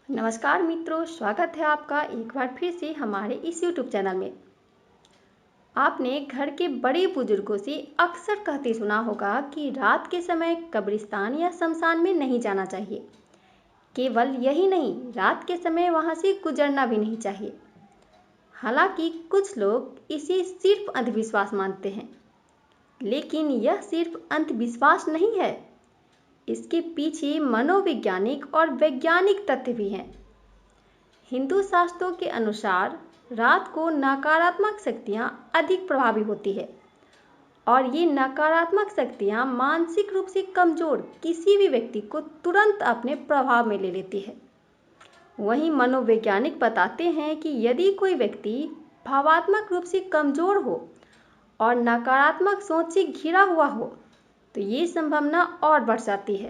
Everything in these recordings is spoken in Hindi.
नमस्कार मित्रों, स्वागत है आपका एक बार फिर से हमारे इस YouTube चैनल में। आपने घर के बड़े बुजुर्गों से अक्सर कहते सुना होगा कि रात के समय कब्रिस्तान या शमशान में नहीं जाना चाहिए। केवल यही नहीं, रात के समय वहां से गुजरना भी नहीं चाहिए। हालांकि कुछ लोग इसे सिर्फ अंधविश्वास मानते हैं, लेकिन यह सिर्फ अंधविश्वास नहीं है। इसके पीछे मनोवैज्ञानिक और वैज्ञानिक तथ्य भी हैं। हिंदू शास्त्रों के अनुसार रात को नकारात्मक शक्तियां अधिक प्रभावी होती है और ये नकारात्मक शक्तियां मानसिक रूप से कमजोर किसी भी व्यक्ति को तुरंत अपने प्रभाव में ले लेती है। वहीं मनोवैज्ञानिक बताते हैं कि यदि कोई व्यक्ति भावात्मक रूप से कमजोर हो और नकारात्मक सोच से घिरा हुआ हो तो ये संभावना और बढ़ जाती है।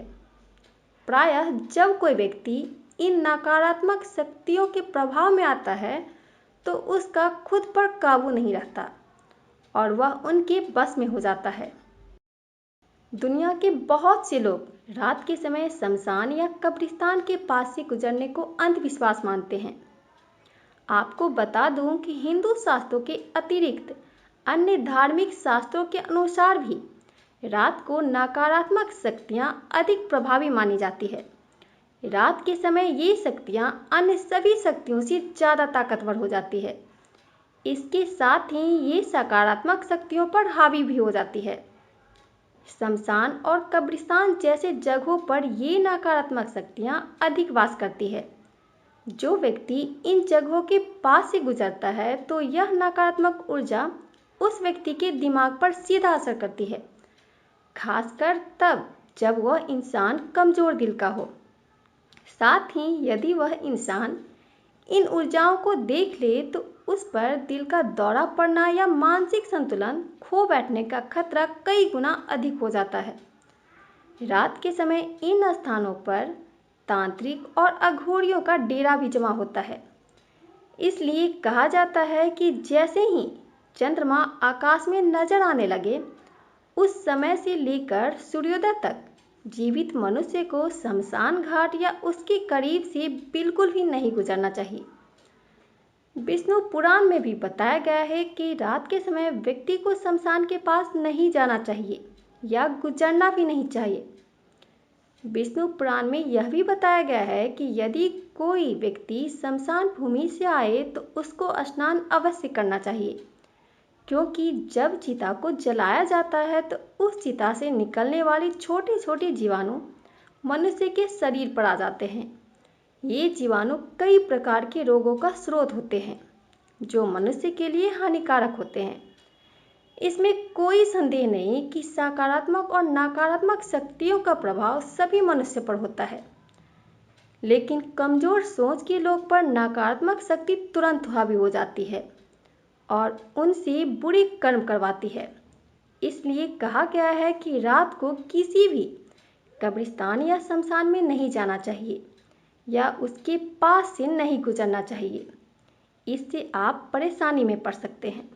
प्रायः जब कोई व्यक्ति इन नकारात्मक शक्तियों के प्रभाव में आता है तो उसका खुद पर काबू नहीं रहता और वह उनके बस में हो जाता है। दुनिया के बहुत से लोग रात के समय शमशान या कब्रिस्तान के पास से गुजरने को अंधविश्वास मानते हैं। आपको बता दूं कि हिंदू शास्त्रों के अतिरिक्त अन्य धार्मिक शास्त्रों के अनुसार भी रात को नकारात्मक शक्तियां अधिक प्रभावी मानी जाती है। रात के समय ये शक्तियां अन्य सभी शक्तियों से ज़्यादा ताकतवर हो जाती है। इसके साथ ही ये सकारात्मक शक्तियों पर हावी भी हो जाती है। शमशान और कब्रिस्तान जैसे जगहों पर ये नकारात्मक शक्तियां अधिक वास करती है। जो व्यक्ति इन जगहों के पास से गुजरता है तो यह नकारात्मक ऊर्जा उस व्यक्ति के दिमाग पर सीधा असर करती है, खासकर तब जब वह इंसान कमजोर दिल का हो। साथ ही यदि वह इंसान इन ऊर्जाओं को देख ले तो उस पर दिल का दौरा पड़ना या मानसिक संतुलन खो बैठने का खतरा कई गुना अधिक हो जाता है। रात के समय इन स्थानों पर तांत्रिक और अघोरियों का डेरा भी जमा होता है। इसलिए कहा जाता है कि जैसे ही चंद्रमा आकाश में नजर आने लगे, उस समय से लेकर सूर्योदय तक जीवित मनुष्य को शमशान घाट या उसके करीब से बिल्कुल भी नहीं गुजरना चाहिए। विष्णु पुराण में भी बताया गया है कि रात के समय व्यक्ति को शमशान के पास नहीं जाना चाहिए या गुजरना भी नहीं चाहिए। विष्णु पुराण में यह भी बताया गया है कि यदि कोई व्यक्ति शमशान भूमि से आए तो उसको स्नान अवश्य करना चाहिए, क्योंकि जब चिता को जलाया जाता है तो उस चिता से निकलने वाली छोटे छोटे जीवाणु मनुष्य के शरीर पर आ जाते हैं। ये जीवाणु कई प्रकार के रोगों का स्रोत होते हैं जो मनुष्य के लिए हानिकारक होते हैं। इसमें कोई संदेह नहीं कि सकारात्मक और नकारात्मक शक्तियों का प्रभाव सभी मनुष्य पर होता है, लेकिन कमजोर सोच के लोग पर नकारात्मक शक्ति तुरंत हावी हो जाती है और उनसे बुरे कर्म करवाती है। इसलिए कहा गया है कि रात को किसी भी कब्रिस्तान या शमशान में नहीं जाना चाहिए या उसके पास से नहीं गुजरना चाहिए। इससे आप परेशानी में पड़ सकते हैं।